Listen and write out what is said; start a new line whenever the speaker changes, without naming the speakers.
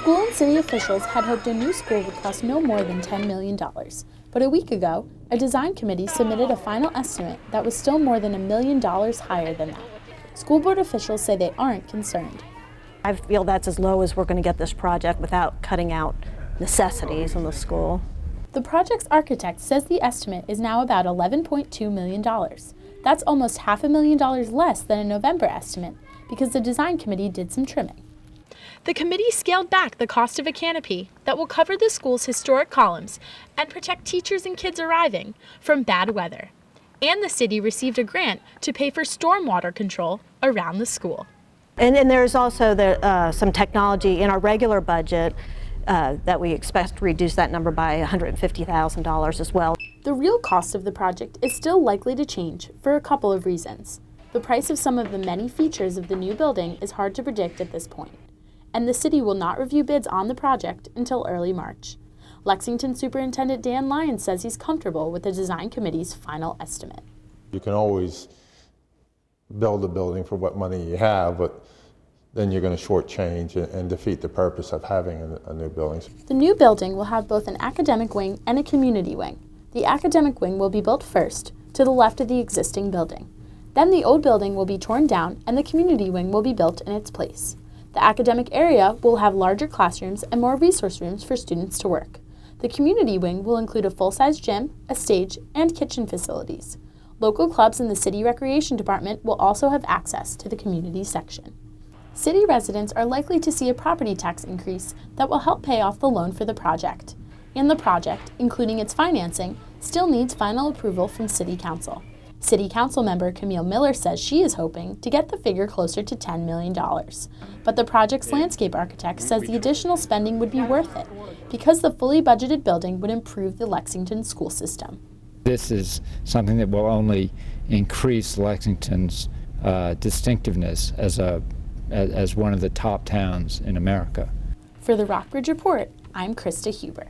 School and city officials had hoped a new school would cost no more than $10 million. But a week ago, a design committee submitted a final estimate that was still more than $1 million higher than that. School board officials say they aren't concerned.
I feel that's as low as we're going to get this project without cutting out necessities in the school.
The project's architect says the estimate is now about $11.2 million. That's almost $500,000 less than a November estimate because the design committee did some trimming. The committee scaled back the cost of a canopy that will cover the school's historic columns and protect teachers and kids arriving from bad weather. And the city received a grant to pay for stormwater control around the school.
And there's also some technology in our regular budget that we expect to reduce that number by $150,000 as well.
The real cost of the project is still likely to change for a couple of reasons. The price of some of the many features of the new building is hard to predict at this point, and the city will not review bids on the project until early March. Lexington Superintendent Dan Lyons says he's comfortable with the design committee's final estimate.
You can always build a building for what money you have, but then you're going to shortchange and defeat the purpose of having a new building.
The new building will have both an academic wing and a community wing. The academic wing will be built first, to the left of the existing building. Then the old building will be torn down and the community wing will be built in its place. The academic area will have larger classrooms and more resource rooms for students to work. The community wing will include a full-size gym, a stage, and kitchen facilities. Local clubs in the City Recreation Department will also have access to the community section. City residents are likely to see a property tax increase that will help pay off the loan for the project. And the project, including its financing, still needs final approval from City Council. City Council member Camille Miller says she is hoping to get the figure closer to $10 million. But the project's landscape architect says the additional spending would be worth it because the fully budgeted building would improve the Lexington school system.
This is something that will only increase Lexington's distinctiveness as one of the top towns in America.
For the Rockbridge Report, I'm Krista Huber.